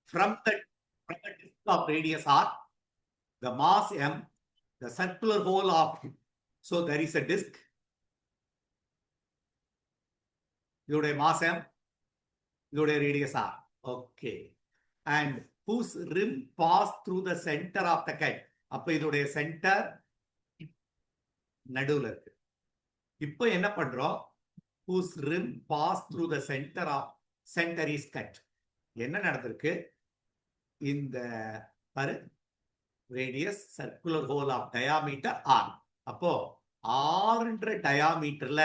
from the disk of radius r, the mass m, the circular hole of, so there is a disk, இதோடைய mass m, இதோடைய radius r. Okay. And whose rim pass through the center of the kite. அப்ப இதோடைய center நடுவுல இருக்கு. இப்போ என்ன பண்றோம்? whose rim pass through the center is cut. என்ன நடந்திருக்கு? இந்த பாரு radius circular hole of diameter r. அப்போ r என்ற diameterல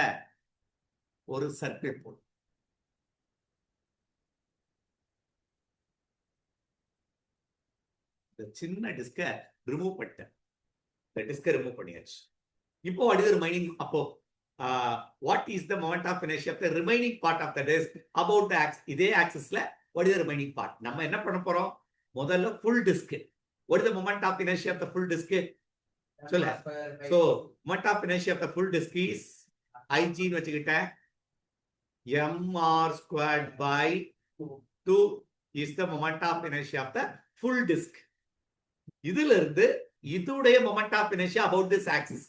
ஒரு சர்க்கிள் போடு. இந்த சின்ன டிஸ்க ரிமூவ் பண்ணிட்டேன். இந்த டிஸ்க ரிமூவ் பண்ணியாச்சு. இப்போ what is the remaining? அப்போ what is the moment of inertia of the remaining part of the disk about the axis? இதே ஆக்சிஸ்ல what is the remaining part? நம்ம என்ன பண்ண போறோம்? முதல்ல full disk. What is the moment of inertia of the full disk? சொல்ல. So moment of inertia of the full disk is Ig ன்னு வச்சுக்கிட்டேன். mr squared by 2 is the moment of inertia of the full disk. இதுல இருந்து இதுடைய moment of inertia about this axis.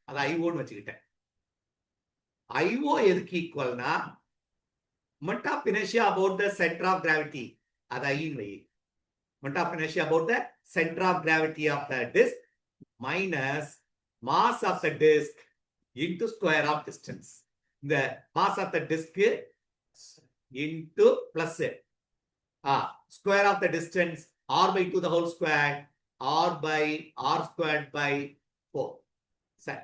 அது IO ன்னு வச்சுக்கிட்டேன். IO எதுக்கு ஈக்குவல்னா moment of inertia about the center of gravity. அது I ன்னு வை. moment of inertia about the center of gravity of the disk minus mass of the disk into square of distance. The mass of the disk into plus square of the distance r by 2 the whole square, r by r squared by 4. Sir,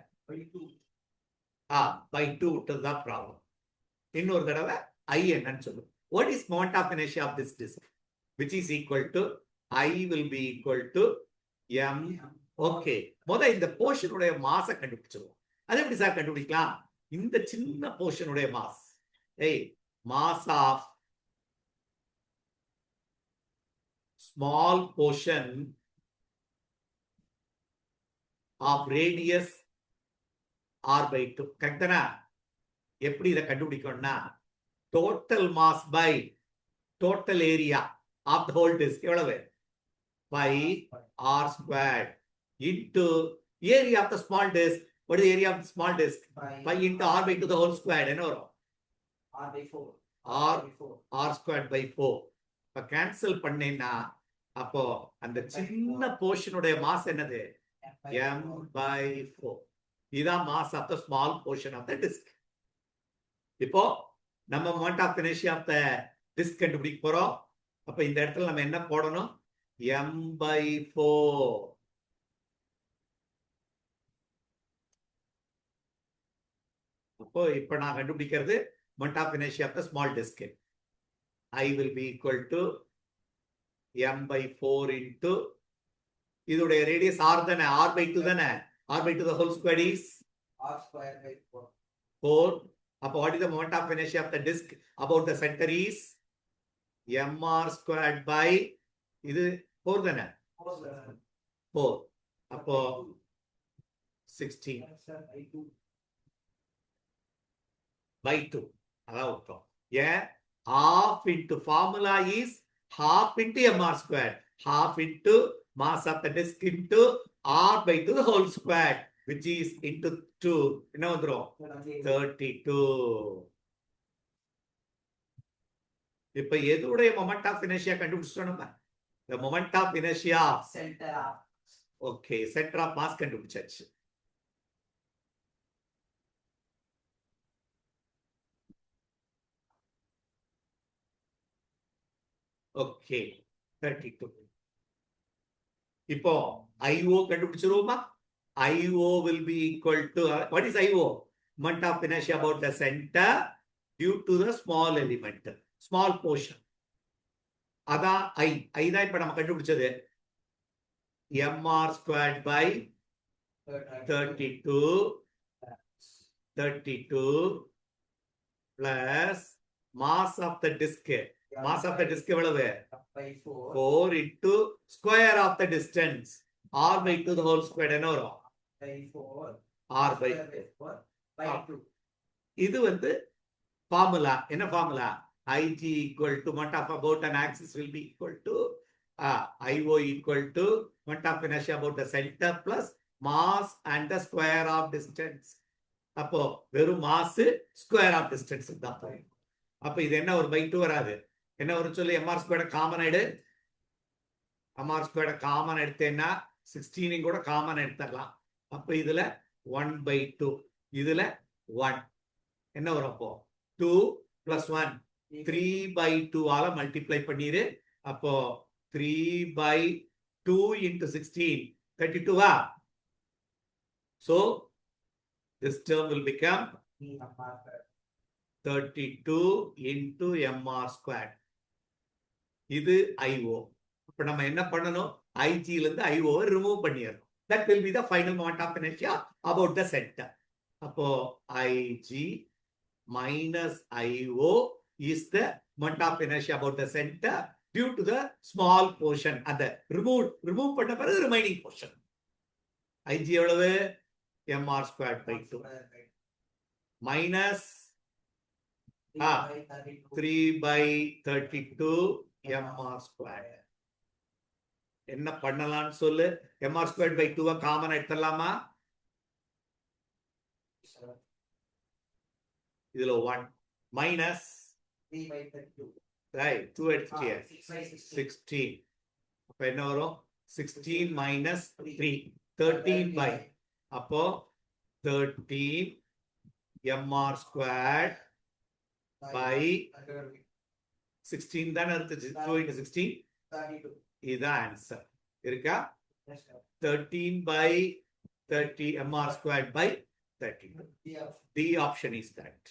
by 2 to the problem. இன்னொரு தடவை I என்னன்னு சொல்லு. What is moment of inertia of this disk? Which is equal to I will be equal to m. Okay. முதல்ல இந்த portion உடைய மாஸை கண்டுபிடிச்சிருவோம். அது எப்படி sir கண்டுபிடிக்கலாம்? இந்த சின்ன போர்ஷன் உடைய mass. Mass of small portion of radius r by 2. கரெக்டானா? எப்படி இதை கண்டுபிடிக்கணும்னா total mass by total area of the whole disk எவ்வளவு? by r squared into area of the small disk. What is the area of the small disk? Pi into r by 2 the whole squared. என்ன வரும்? r by 4. r squared by 4. இப்ப cancel பண்ணேன்னா அப்போ அந்த சின்ன portion உடைய mass என்னது? m by 4. இதுதான் mass of the small portion of the disk. இப்போ நம்ம moment of inertia of the disk கண்டுபிடிக்க போறோம். அப்ப இந்த இடத்துல நம்ம என்ன போடணும்? m by 4. அப்போ இப்ப நான் கண்டுபிடிக்கிறது moment of inertia of the small disk. I will be equal to m by 4 into இதோடைய ரேடியஸ் r தானே, r by 2 தானே, r by 2 the whole square is r square by 4. 4. அப்போ what is the moment of inertia of the disk about the center is mr squared by இது 4 தானே, 4. அப்போ 16 by 2. அதான் விட்டோம். ஏன்? half into formula is half into mr squared, half into mass of the disk into r by 2 the whole squared, which is into 2. என்ன வந்துரும்? 32. இப்ப எதுடைய moment of inertia கண்டுபிடிச்சிட்டோம் நம்ம? the moment of inertia Center of. Okay, center of mass கண்டுபிடிச்சாச்சு. Okay, 32. இப்போ IO கண்டுபிடிச்சிருவோமா? IO will be equal to, what is IO? Moment of inertia about the center due to the small element, small portion. அதான் I தான் இப்ப நம்ம கண்டுபிடிச்சது. mr squared by 32 plus mass of the disk. Mass of the disk எவ்வளவு? 4 into square of the distance r by 2 the whole square. என்ன வரும்? r by 4 by 2. இது வந்து ஃபார்முலா. என்ன formula? Ig equal to moment of about an axis will be equal to IO equal to moment of inertia about the center plus mass and the square of distance. அப்போ வெறும் mass square of distance தான் போகும். அப்ப இது என்ன ஒரு by 2 வராது. என்ன வரும் சொல்லி எம்ஆர் ஸ்கொயர் காமன் ஆயிடு. எம்ஆர் ஸ்கொயர் காமன் எடுத்தேன்னா 16 கூட காமன் எடுத்துடலாம். அப்ப இதுல 1/2 இதுல 1 என்ன வரும் அப்போ 2 + 1 3/2 ஆல மல்டிப்ளை பண்ணிரு. அப்போ 3/2 into 16 32 so this term will become 32 into mr squared. இது IO. இப்ப நம்ம என்ன பண்ணணும், IG ல இருந்து IO ரிமூவ் பண்ணிடணும். that will be the final moment of inertia about the center. அப்போ IG minus IO is the moment of inertia about the center due to the small portion அந்த remove பண்ண பிறகு remaining portion. IG எவ்வளவு mr squared by 2 minus 3/32 mr squared. என்ன பண்ணலாம்னு சொல்லு. mr squared by 2 common எடுத்துடலாமா? இதுல 1 minus 3/32 right 2 எடுத்துட்டியா 16. அப்ப என்ன வரும் 16 minus 3 13 அப்போ 13 mr squared by 16 தானே இருந்துச்சு. 2 into 16 32 இதுதான் ஆன்சர் இருக்கா. 13/30 mr squared by 32. The option is correct.